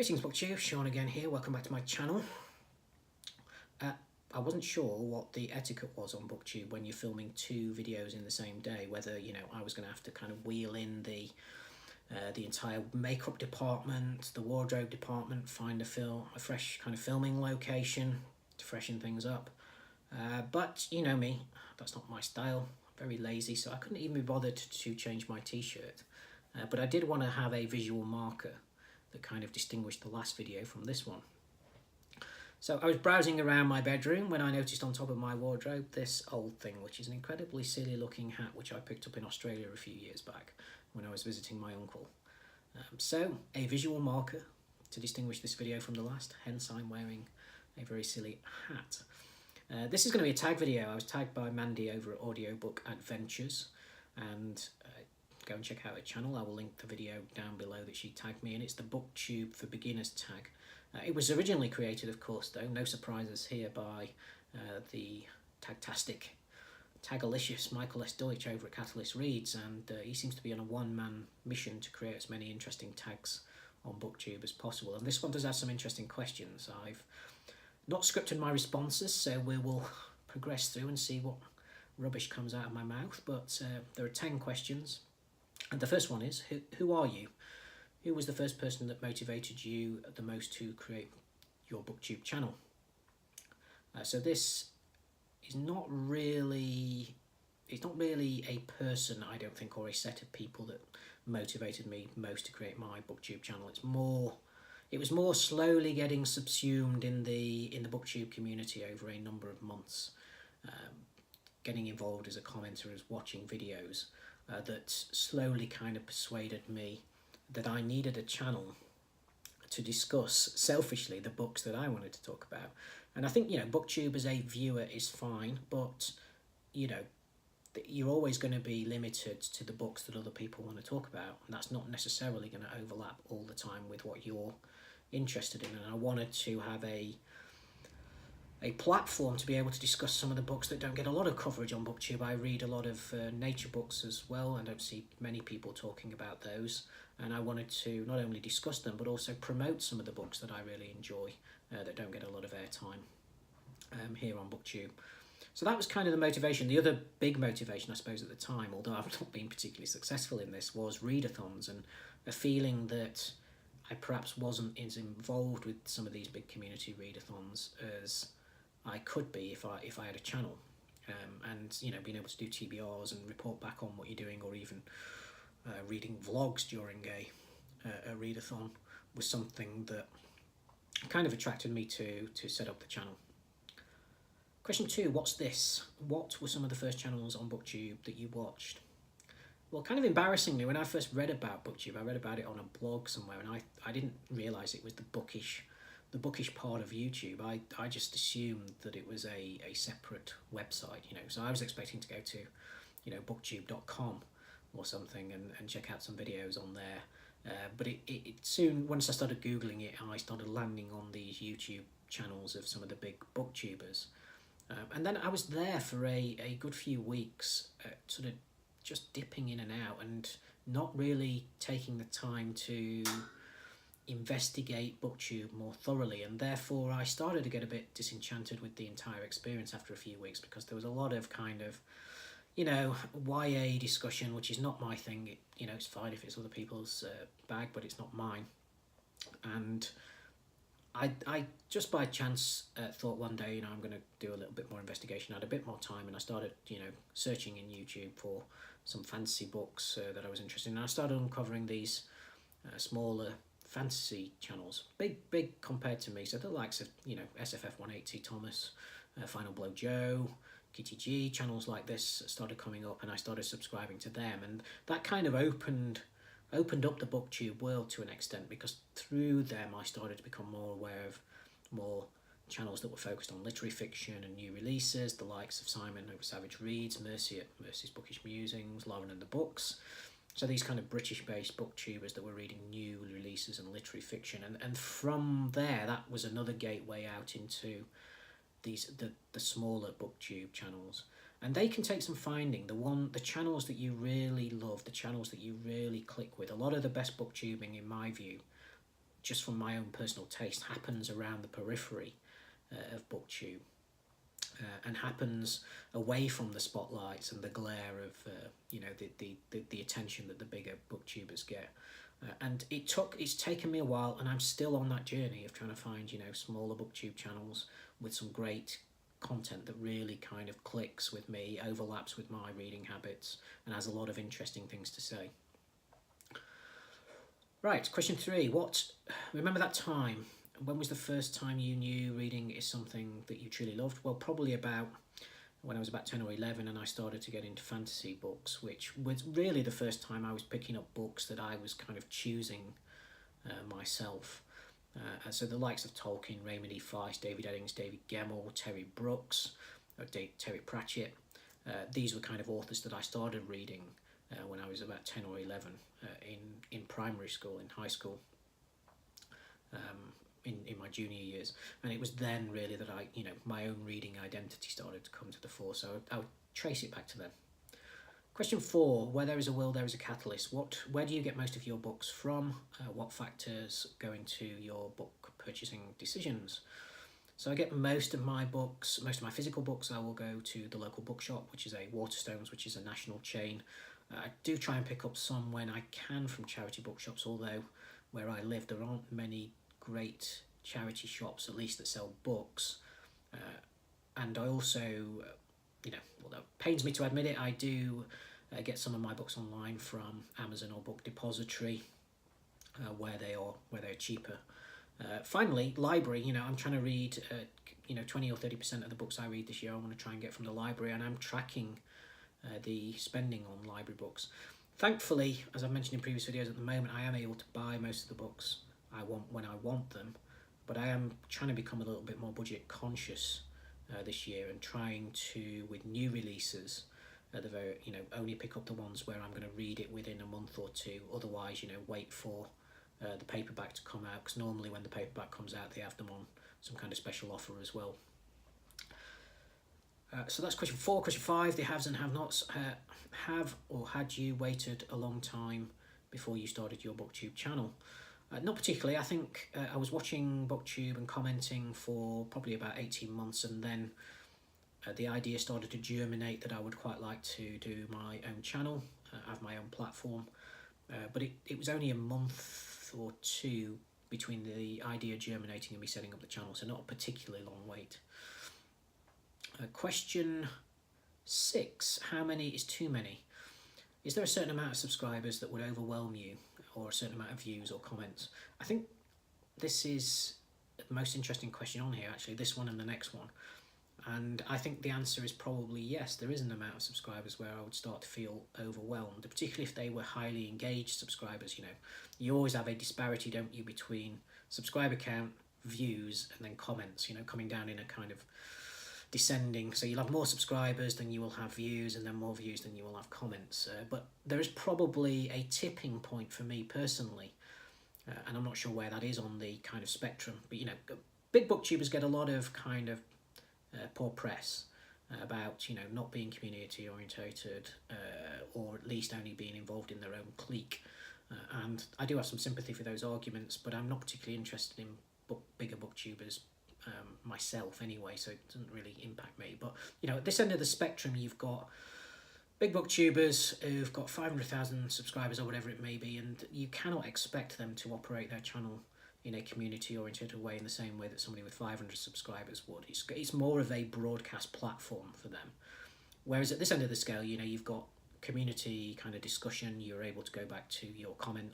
Greetings BookTube, Sean again here, welcome back to my channel. I wasn't sure what the etiquette was on BookTube when you're filming two videos in the same day, whether, you know, I was going to have to kind of wheel in the entire makeup department, the wardrobe department, find a fresh kind of filming location to freshen things up. But you know me, that's not my style, I'm very lazy, so I couldn't even be bothered to change my t-shirt. But I did want to have a visual marker that kind of distinguished the last video from this one. So I was browsing around my bedroom when I noticed on top of my wardrobe this old thing, which is an incredibly silly looking hat which I picked up in Australia a few years back when I was visiting my uncle. So a visual marker to distinguish this video from the last, hence I'm wearing a very silly hat. This is going to be a tag video. I was tagged by Mandy over at Audiobook Adventures, and go and check out her channel. I will link the video down below that she tagged me in. It's the BookTube For Beginners Tag. It was originally created, of course, though, no surprises here, by the tagtastic, tagalicious Michael S. Deutsch over at Catalyst Reads, and he seems to be on a one-man mission to create as many interesting tags on BookTube as possible. And this one does have some interesting questions. I've not scripted my responses, so we will progress through and see what rubbish comes out of my mouth, but there are 10 questions. And the first one is, who are you? Who was the first person that motivated you the most to create your BookTube channel? So this is not really a person, I don't think, or a set of people that motivated me most to create my BookTube channel. It was more slowly getting subsumed in the BookTube community over a number of months, getting involved as a commenter, as watching videos, that slowly kind of persuaded me that I needed a channel to discuss, selfishly, the books that I wanted to talk about. And I think, you know, BookTube as a viewer is fine, but, you know, you're always going to be limited to the books that other people want to talk about, and that's not necessarily going to overlap all the time with what you're interested in. And I wanted to have a platform to be able to discuss some of the books that don't get a lot of coverage on BookTube. I read a lot of nature books as well, and don't see many people talking about those. And I wanted to not only discuss them, but also promote some of the books that I really enjoy that don't get a lot of airtime here on BookTube. So that was kind of the motivation. The other big motivation, I suppose, at the time, although I've not been particularly successful in this, was readathons, and a feeling that I perhaps wasn't as involved with some of these big community readathons as I could be if I had a channel, and, you know, being able to do TBRs and report back on what you're doing, or even reading vlogs during a readathon, was something that kind of attracted me to set up the channel. Question 2, what's this? What were some of the first channels on BookTube that you watched? Well, kind of embarrassingly, when I first read about BookTube, I read about it on a blog somewhere, and I didn't realise it was the bookish part of YouTube. I just assumed that it was a separate website, you know. So I was expecting to go to, you know, booktube.com or something and check out some videos on there. But it soon, once I started Googling it, I started landing on these YouTube channels of some of the big booktubers. And then I was there for a good few weeks, sort of just dipping in and out and not really taking the time to investigate BookTube more thoroughly, and therefore I started to get a bit disenchanted with the entire experience after a few weeks, because there was a lot of kind of, you know, YA discussion, which is not my thing. You know, it's fine if it's other people's bag, but it's not mine. And I just by chance thought one day, you know, I'm going to do a little bit more investigation. I had a bit more time, and I started, you know, searching in YouTube for some fantasy books that I was interested in. And I started uncovering these smaller fantasy channels, big compared to me. So the likes of, you know, SFF 180 Thomas, Final Blow Joe, Kitty G, channels like this started coming up, and I started subscribing to them, and that kind of opened up the BookTube world to an extent, because through them I started to become more aware of more channels that were focused on literary fiction and new releases, the likes of Simon over Savage Reads, Mercy at Mercy's Bookish Musings, Lauren and the Books. So these kind of British-based booktubers that were reading new releases and literary fiction, and from there, that was another gateway out into the smaller BookTube channels. And they can take some finding. The channels that you really love, the channels that you really click with. A lot of the best booktubing, in my view, just from my own personal taste, happens around the periphery of BookTube. And happens away from the spotlights and the glare of the attention that the bigger booktubers get. And it's taken me a while, and I'm still on that journey of trying to find smaller booktube channels with some great content that really kind of clicks with me, overlaps with my reading habits, and has a lot of interesting things to say. Right, question 3. Remember that time? When was the first time you knew reading is something that you truly loved? Well, probably when I was about 10 or 11 and I started to get into fantasy books, which was really the first time I was picking up books that I was kind of choosing myself. So the likes of Tolkien, Raymond E. Feist, David Eddings, David Gemmell, Terry Brooks, Terry Pratchett. These were kind of authors that I started reading when I was about 10 or 11 in primary school, in high school. In my junior years, and it was then really that my own reading identity started to come to the fore, so I would trace it back to then. Question 4, where there is a will, there is a catalyst. Where do you get most of your books from? What factors go into your book purchasing decisions? So I get most of my physical books, I will go to the local bookshop, which is a Waterstones, which is a national chain. I do try and pick up some when I can from charity bookshops, although where I live there aren't many great charity shops, at least that sell books. And I also, although it pains me to admit it, I do get some of my books online from Amazon or Book Depository, where they're cheaper. Finally, library. I'm trying to read 20 or 30% of the books I read this year I want to try and get from the library, and I'm tracking the spending on library books. Thankfully, as I've mentioned in previous videos, at the moment I am able to buy most of the books I want when I want them, but I am trying to become a little bit more budget conscious this year, and trying to, with new releases, only pick up the ones where I'm going to read it within a month or two. Otherwise, wait for the paperback to come out, because normally when the paperback comes out they have them on some kind of special offer as well. So that's question 4. Question 5, the haves and have-nots. Have or had you waited a long time before you started your BookTube channel? Not particularly. I think I was watching BookTube and commenting for probably about 18 months, and then the idea started to germinate that I would quite like to do my own channel, have my own platform, but it was only a month or two between the idea germinating and me setting up the channel, so not a particularly long wait. Question 6, how many is too many? Is there a certain amount of subscribers that would overwhelm you, or a certain amount of views or comments? I think this is the most interesting question on here, actually, this one and the next one. And I think the answer is probably yes, there is an amount of subscribers where I would start to feel overwhelmed, particularly if they were highly engaged subscribers. You always have a disparity, don't you, between subscriber count, views, and then comments, coming down in a kind of descending. So you'll have more subscribers than you will have views, and then more views than you will have comments. But there is probably a tipping point for me personally, and I'm not sure where that is on the kind of spectrum. But big booktubers get a lot of kind of poor press about not being community orientated, or at least only being involved in their own clique. And I do have some sympathy for those arguments, but I'm not particularly interested in bigger booktubers myself anyway, so it doesn't really impact me. But at this end of the spectrum, you've got big booktubers who've got 500,000 subscribers or whatever it may be, and you cannot expect them to operate their channel in a community oriented way in the same way that somebody with 500 subscribers would. It's more of a broadcast platform for them, whereas at this end of the scale, you've got community kind of discussion. You're able to go back to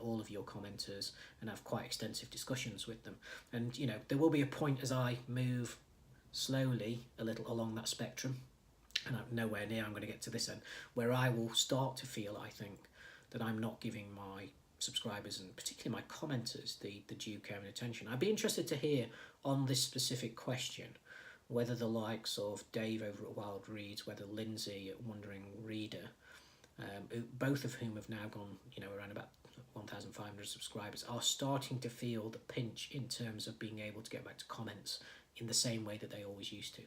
all of your commenters, and have quite extensive discussions with them. And there will be a point as I move slowly a little along that spectrum, and I'm nowhere near I'm going to get to this end, where I will start to feel, I think, that I'm not giving my subscribers, and particularly my commenters, the due care and attention. I'd be interested to hear on this specific question whether the likes of Dave over at Wild Reads, whether Lindsay at Wandering Reader, both of whom have now gone, around about 1,500 subscribers, are starting to feel the pinch in terms of being able to get back to comments in the same way that they always used to.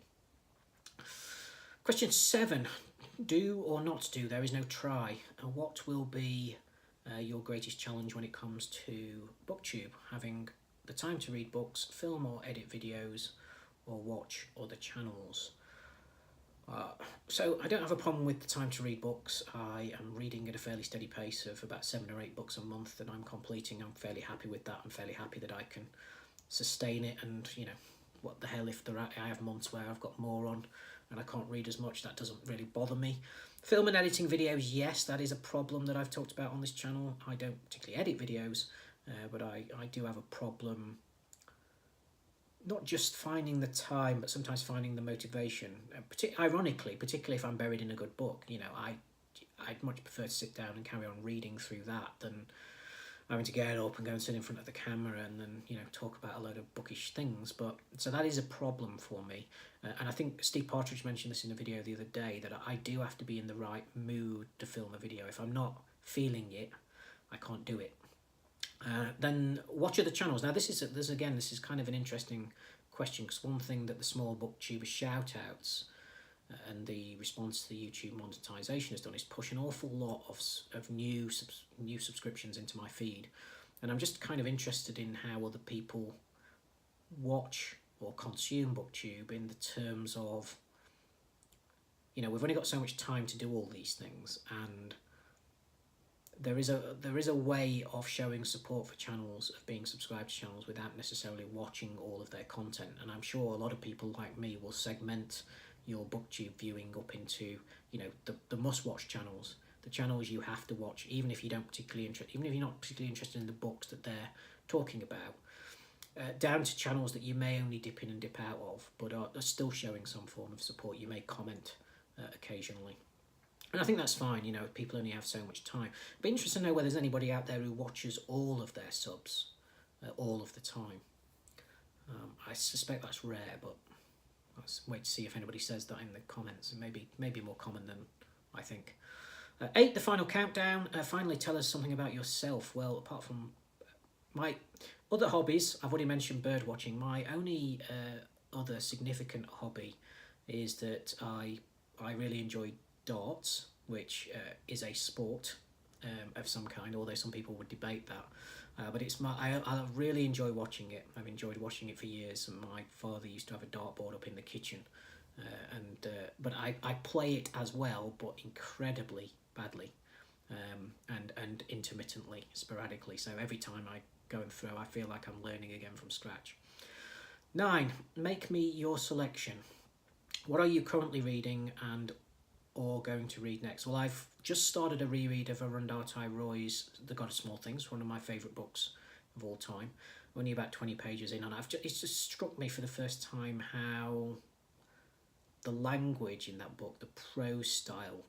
Question 7, do or not do, there is no try. What will be your greatest challenge when it comes to BookTube, having the time to read books, film or edit videos, or watch other channels. So I don't have a problem with the time to read books. I am reading at a fairly steady pace of about 7 or 8 books a month that I'm completing. I'm fairly happy with that. I'm fairly happy that I can sustain it, and what the hell if I have months where I've got more on and I can't read as much. That doesn't really bother me. Film and editing videos, yes, that is a problem that I've talked about on this channel. I don't particularly edit videos, but I do have a problem not just finding the time, but sometimes finding the motivation. Ironically, particularly if I'm buried in a good book, I'd much prefer to sit down and carry on reading through that than having to get up and go and sit in front of the camera and then talk about a load of bookish things. But so that is a problem for me, and I think Steve Partridge mentioned this in a video the other day, that I do have to be in the right mood to film a video. If I'm not feeling it, I can't do it. Then watch other channels. Now this is kind of an interesting question, because one thing that the small booktubers shout outs and the response to the YouTube monetization has done is push an awful lot of new subscriptions into my feed, and I'm just kind of interested in how other people watch or consume booktube in the terms of we've only got so much time to do all these things, and there is a way of showing support for channels, of being subscribed to channels without necessarily watching all of their content. And I'm sure a lot of people like me will segment your booktube viewing up into the must-watch channels, the channels you have to watch, even if you're not particularly interested in the books that they're talking about, down to channels that you may only dip in and dip out of, but are still showing some form of support. You may comment occasionally. And I think that's fine, people only have so much time. It'd be interesting to know whether there's anybody out there who watches all of their subs all of the time. I suspect that's rare, but let's wait to see if anybody says that in the comments. And maybe more common than I think. 8, the final countdown. Finally, tell us something about yourself. Well, apart from my other hobbies, I've already mentioned bird watching. My only other significant hobby is that I really enjoy darts, which is a sport of some kind, although some people would debate that. But I really enjoy watching it. I've enjoyed watching it for years, and my father used to have a dartboard up in the kitchen, but I play it as well, but incredibly badly, and intermittently, sporadically. So every time I go and throw, I feel like I'm learning again from scratch. 9, make me your selection. What are you currently reading or going to read next? Well, I've just started a reread of Arundhati Roy's The God of Small Things, one of my favourite books of all time. Only about 20 pages in, and it's just struck me for the first time how the language in that book, the prose style,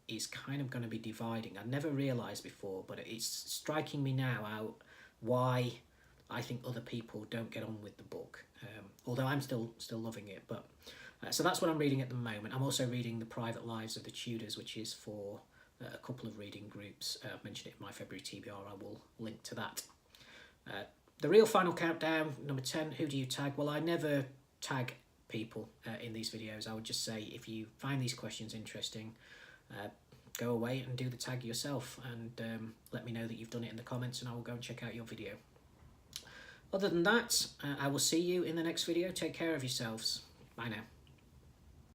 is kind of going to be dividing. I'd never realised before, but it's striking me now why I think other people don't get on with the book, although I'm still loving it. But so that's what I'm reading at the moment. I'm also reading The Private Lives of the Tudors, which is for a couple of reading groups. I've mentioned it in my February TBR. I will link to that. The real final countdown, number 10, who do you tag? Well, I never tag people in these videos. I would just say, if you find these questions interesting, go away and do the tag yourself, and let me know that you've done it in the comments, and I will go and check out your video. Other than that, I will see you in the next video. Take care of yourselves. Bye now.